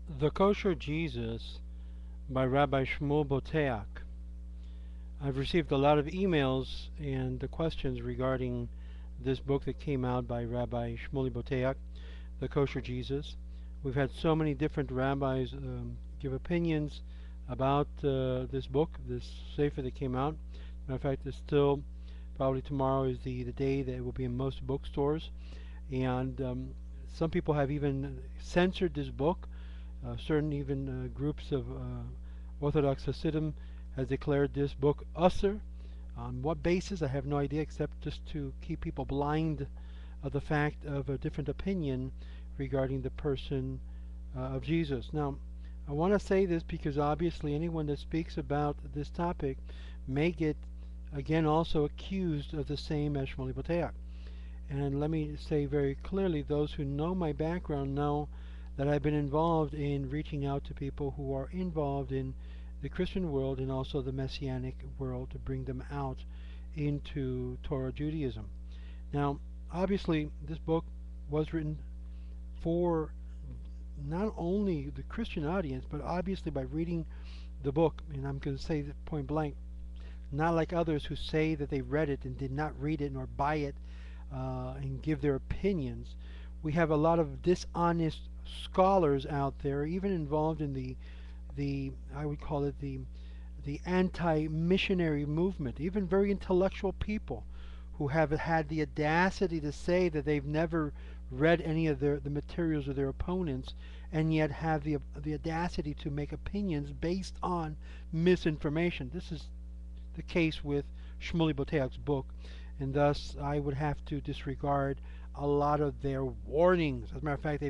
The Kosher Jesus by Rabbi Shmuel Boteach. I've received a lot of emails and questions regarding this book that came out by Rabbi Shmuel Boteach, The Kosher Jesus. We've had so many different rabbis give opinions about this book, this sefer that came out. Matter of fact, it's still probably tomorrow is the day that it will be in most bookstores. And some people have even censored this book. Certain even groups of Orthodox Hasidim has declared this book usher. On what basis, I have no idea, except just to keep people blind of the fact of a different opinion regarding the person of Jesus. Now, I want to say this because obviously anyone that speaks about this topic may get, again, also accused of the same as Shmuley Boteach. And let me say very clearly, those who know my background know that I've been involved in reaching out to people who are involved in the Christian world and also the Messianic world to bring them out into Torah Judaism. Now, obviously, this book was written for not only the Christian audience, but obviously by reading the book, and I'm going to say that point blank, not like others who say that they read it and did not read it nor buy it and give their opinions. We have a lot of dishonest scholars out there, even involved in the I would call it the anti-missionary movement, even very intellectual people who have had the audacity to say that they've never read any of the materials of their opponents, and yet have the audacity to make opinions based on misinformation. This is the case with Shmuley Boteach's book, and thus I would have to disregard a lot of their warnings. As a matter of fact,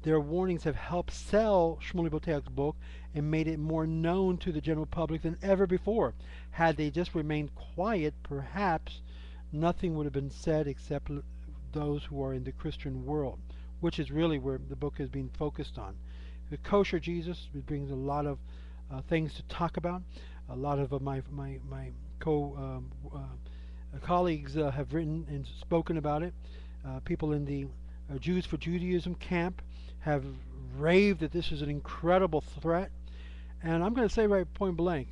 their warnings have helped sell Shmuley Boteach's book and made it more known to the general public than ever before. Had they just remained quiet, perhaps nothing would have been said except those who are in the Christian world, which is really where the book has been focused on. The Kosher Jesus, it brings a lot of things to talk about. A lot of my colleagues have written and spoken about it. People in the Jews for Judaism camp have raved that this is an incredible threat. And I'm going to say right point blank,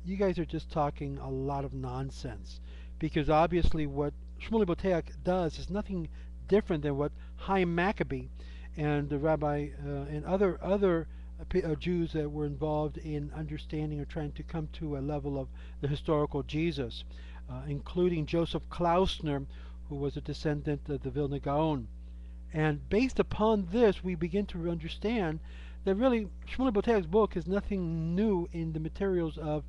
you guys are just talking a lot of nonsense. Because obviously what Shmuley Boteach does is nothing different than what Chaim Maccabee and the rabbi and other Jews that were involved in understanding or trying to come to a level of the historical Jesus, including Joseph Klausner, who was a descendant of the Vilna Gaon. And based upon this, we begin to understand that really Shmuley Boteach's book is nothing new in the materials of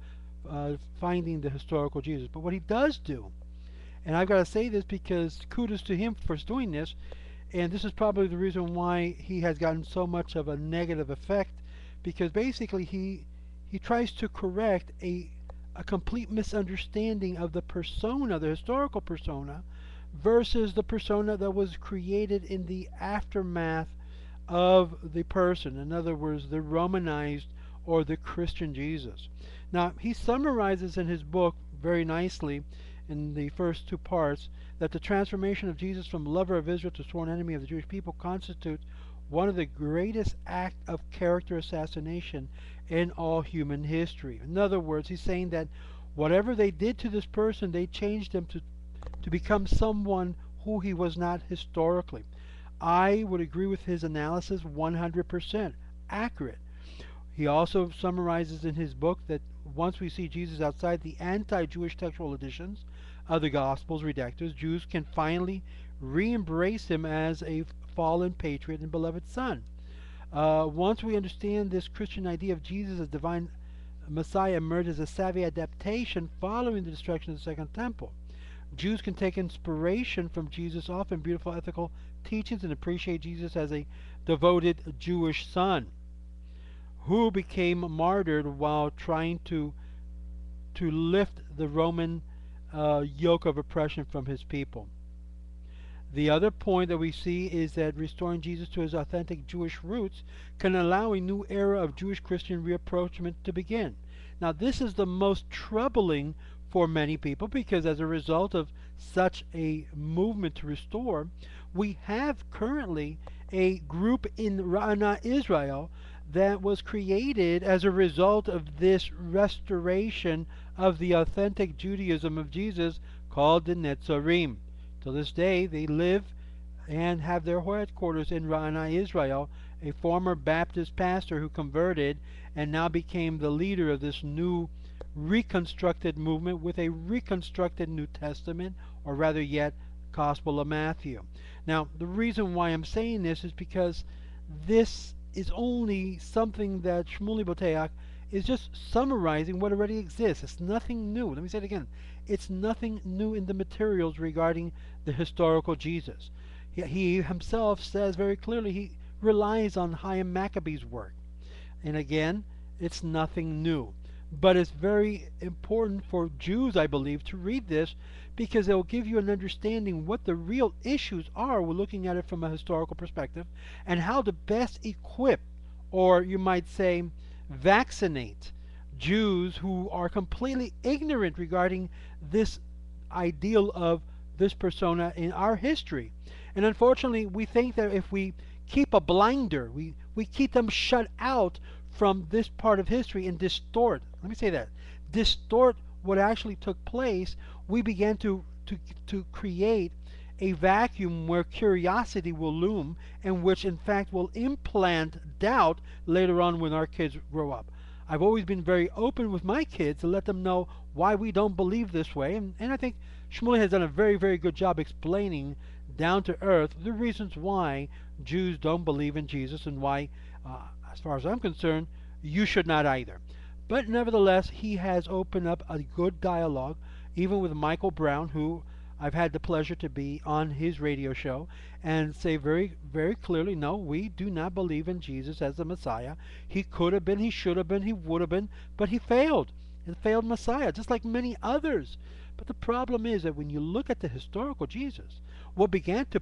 finding the historical Jesus. But what he does do, and I've got to say this because kudos to him for doing this, and this is probably the reason why he has gotten so much of a negative effect, because basically he tries to correct a complete misunderstanding of the persona, the historical persona, versus the persona that was created in the aftermath of the person. In other words, the Romanized or the Christian Jesus. Now, he summarizes in his book very nicely in the first two parts that the transformation of Jesus from lover of Israel to sworn enemy of the Jewish people constitutes one of the greatest acts of character assassination in all human history. In other words, he's saying that whatever they did to this person, they changed him to become someone who he was not historically. I would agree with his analysis 100% accurate. He also summarizes in his book that once we see Jesus outside the anti-Jewish textual editions of the Gospels redactors, Jews can finally re-embrace him as a fallen patriot and beloved son. Once we understand this Christian idea of Jesus as divine Messiah emerged as a savvy adaptation following the destruction of the Second Temple. Jews can take inspiration from Jesus' often beautiful ethical teachings and appreciate Jesus as a devoted Jewish son who became martyred while trying to lift the Roman yoke of oppression from his people. The other point that we see is that restoring Jesus to his authentic Jewish roots can allow a new era of Jewish Christian reapproachment to begin. Now, this is the most troubling for many people because as a result of such a movement to restore, we have currently a group in Ra'ana, Israel, that was created as a result of this restoration of the authentic Judaism of Jesus called the Netzarim. To this day, they live and have their headquarters in Ra'ana, Israel, a former Baptist pastor who converted and now became the leader of this new reconstructed movement with a reconstructed New Testament, or rather yet, Gospel of Matthew. Now, the reason why I'm saying this is because this is only something that Shmuley Boteach is just summarizing what already exists. It's nothing new. Let me say it again. It's nothing new in the materials regarding the historical Jesus. He himself says very clearly he relies on Chaim Maccabee's work. And again, it's nothing new. But it's very important for Jews, I believe, to read this because it will give you an understanding what the real issues are. We're looking at it from a historical perspective and how to best equip, or you might say, vaccinate Jews who are completely ignorant regarding this ideal of this persona in our history. And unfortunately, we think that if we keep a blinder, we keep them shut out from this part of history and distort, let me say that, distort what actually took place, we began to create a vacuum where curiosity will loom and which in fact will implant doubt later on when our kids grow up. I've always been very open with my kids to let them know why we don't believe this way, and I think Shmuley has done a very, very good job explaining down to earth the reasons why Jews don't believe in Jesus and why, as far as I'm concerned, you should not either. But nevertheless, he has opened up a good dialogue, even with Michael Brown, who I've had the pleasure to be on his radio show, and say very, very clearly, no, we do not believe in Jesus as the Messiah. He could have been, he should have been, he would have been, but he failed. He failed Messiah, just like many others. But the problem is that when you look at the historical Jesus, what began to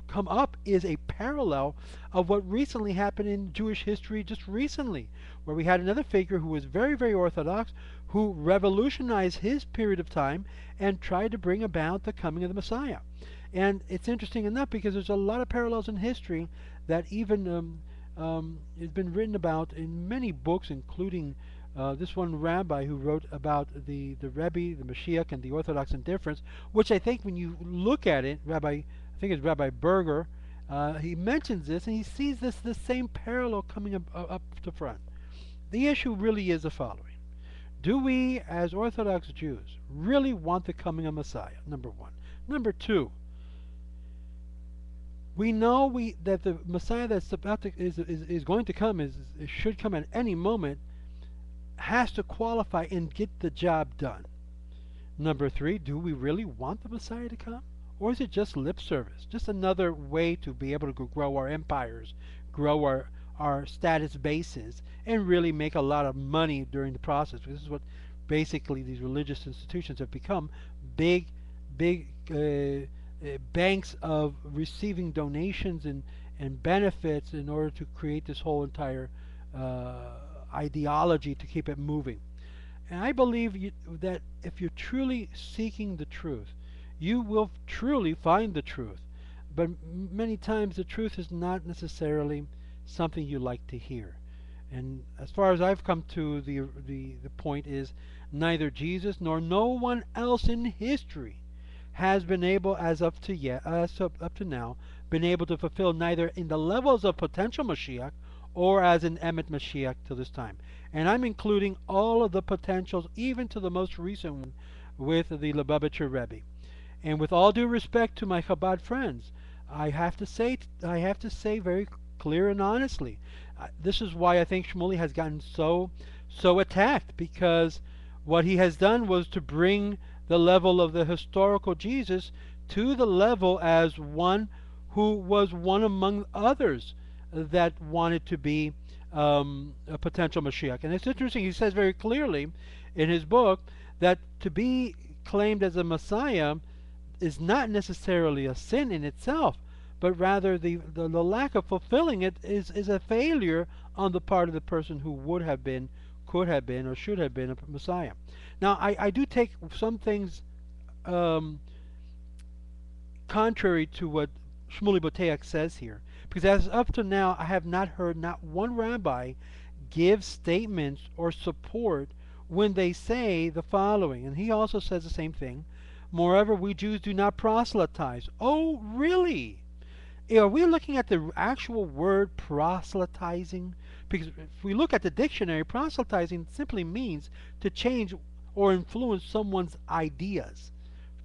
come up is a parallel of what recently happened in Jewish history just recently, where we had another figure who was very, very orthodox, who revolutionized his period of time and tried to bring about the coming of the Messiah. And it's interesting enough because there's a lot of parallels in history that even has been written about in many books, including this one rabbi who wrote about the Rebbe, the Mashiach, and the Orthodox indifference, which I think when you look at it, I think it's Rabbi Berger, he mentions this and he sees this the same parallel coming up to front. The issue really is the following. Do we, as Orthodox Jews, really want the coming of Messiah? Number one. Number two, we know that the Messiah that's about to, is going to come, should come at any moment, has to qualify and get the job done. Number three, do we really want the Messiah to come? Or is it just lip service? Just another way to be able to grow our empires, grow our status bases, and really make a lot of money during the process. This is what basically these religious institutions have become. Big banks of receiving donations and benefits in order to create this whole entire ideology to keep it moving. And I believe that if you're truly seeking the truth, you will truly find the truth. But many times the truth is not necessarily something you like to hear. And as far as I've come to the point is neither Jesus nor no one else in history has been able, as up to now, been able to fulfill neither in the levels of potential Mashiach or as an Emet Mashiach to this time. And I'm including all of the potentials, even to the most recent one, with the Lubavitcher Rebbe. And with all due respect to my Chabad friends, I have to say very clear and honestly, this is why I think Shmuley has gotten so attacked, because what he has done was to bring the level of the historical Jesus to the level as one who was one among others that wanted to be a potential Mashiach. And it's interesting, he says very clearly in his book that to be claimed as a Messiah is not necessarily a sin in itself, but rather the lack of fulfilling it is a failure on the part of the person who would have been, could have been, or should have been a Messiah. Now, I do take some things contrary to what Shmuley Boteach says here. Because as up to now, I have not heard not one rabbi give statements or support when they say the following. And he also says the same thing. Moreover, we Jews do not proselytize. Oh, really? Are we looking at the actual word proselytizing? Because if we look at the dictionary, proselytizing simply means to change or influence someone's ideas,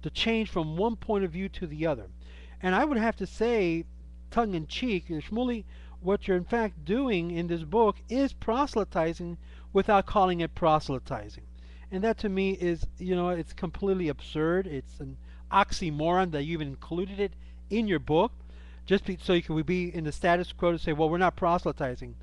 to change from one point of view to the other. And I would have to say, tongue in cheek, Shmuley, what you're in fact doing in this book is proselytizing without calling it proselytizing. And that to me is, it's completely absurd. It's an oxymoron that you even included it in your book, just so you can be in the status quo to say, well, we're not proselytizing.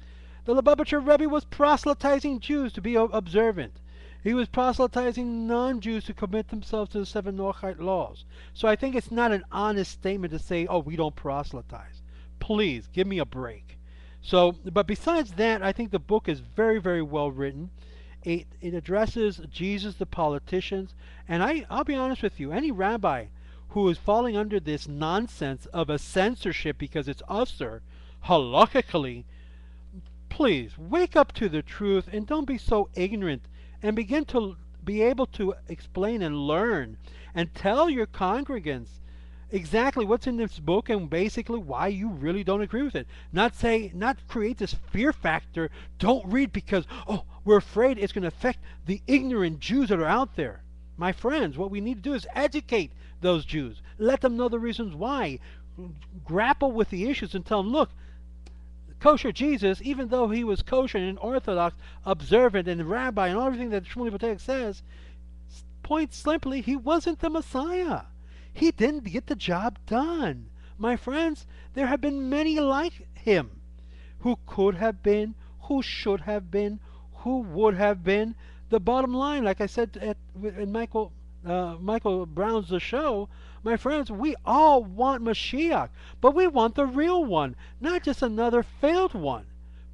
The Lubavitcher Rebbe was proselytizing Jews to be observant. He was proselytizing non-Jews to commit themselves to the 7 Noachite laws. So I think it's not an honest statement to say, oh, we don't proselytize. Please, give me a break. So, but besides that, I think the book is very, very well written. It addresses Jesus, the politicians, and I'll be honest with you, any rabbi who is falling under this nonsense of a censorship because it's usher, halakhically, please, wake up to the truth and don't be so ignorant and begin to be able to explain and learn and tell your congregants exactly what's in this book and basically why you really don't agree with it. Not create this fear factor, don't read because, oh, we're afraid it's going to affect the ignorant Jews that are out there. My friends, what we need to do is educate those Jews. Let them know the reasons why. Grapple with the issues and tell them, look, Kosher Jesus, even though he was kosher and orthodox, observant, and rabbi, and everything that Shmuley Boteach says, point simply, he wasn't the Messiah. He didn't get the job done. My friends, there have been many like him who could have been, who should have been, who would have been. The bottom line, like I said in Michael Brown's The Show, my friends, we all want Mashiach, but we want the real one, not just another failed one.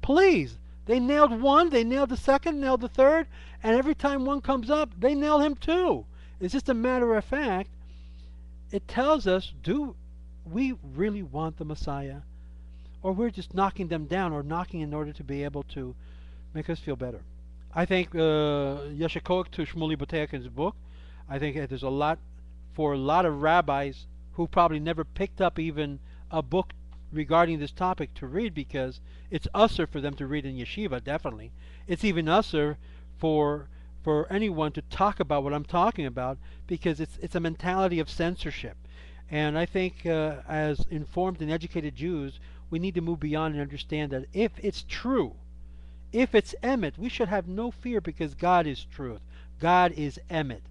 Please, they nailed one, they nailed the second, nailed the third, and every time one comes up, they nail him too. It's just a matter of fact. It tells us, do we really want the Messiah? Or we're just knocking them down, or knocking in order to be able to make us feel better. I think Yeshakok to Shmuley Boteach's book. I think there's a lot for a lot of rabbis who probably never picked up even a book regarding this topic to read, because it's usher for them to read in yeshiva, definitely. It's even usher for anyone to talk about what I'm talking about, because it's a mentality of censorship. And I think as informed and educated Jews, we need to move beyond and understand that if it's true, if it's emet, we should have no fear, because God is truth. God is emet.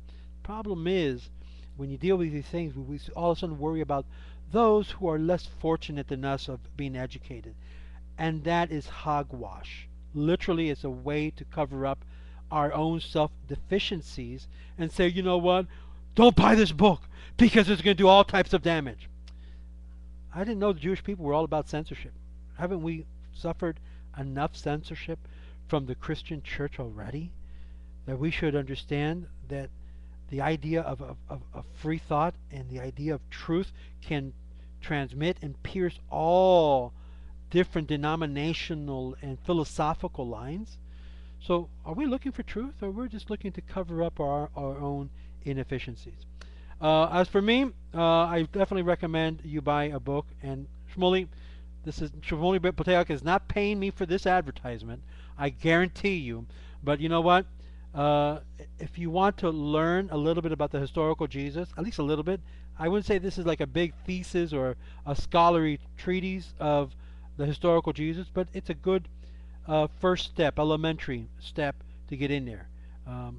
Problem is, when you deal with these things, we all of a sudden worry about those who are less fortunate than us of being educated. And that is hogwash. Literally, it's a way to cover up our own self-deficiencies and say, you know what, don't buy this book because it's going to do all types of damage. I didn't know the Jewish people were all about censorship. Haven't we suffered enough censorship from the Christian church already, that we should understand that the idea of free thought and the idea of truth can transmit and pierce all different denominational and philosophical lines? So are we looking for truth, or we're just looking to cover up our own inefficiencies? As for me, I definitely recommend you buy a book. And Shmuley, Shmuley Boteach is not paying me for this advertisement, I guarantee you. But you know what? If you want to learn a little bit about the historical Jesus, at least a little bit, I wouldn't say this is like a big thesis or a scholarly treatise of the historical Jesus, but it's a good first step, elementary step to get in there.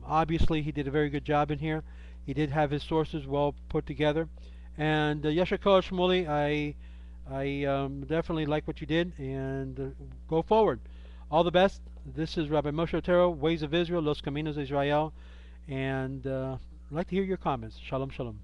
Obviously, he did a very good job in here. He did have his sources well put together. And Yeshakol Shmuley, I definitely like what you did, and go forward. All the best. This is Rabbi Moshe Otero, Ways of Israel, Los Caminos de Israel, and I'd like to hear your comments. Shalom, shalom.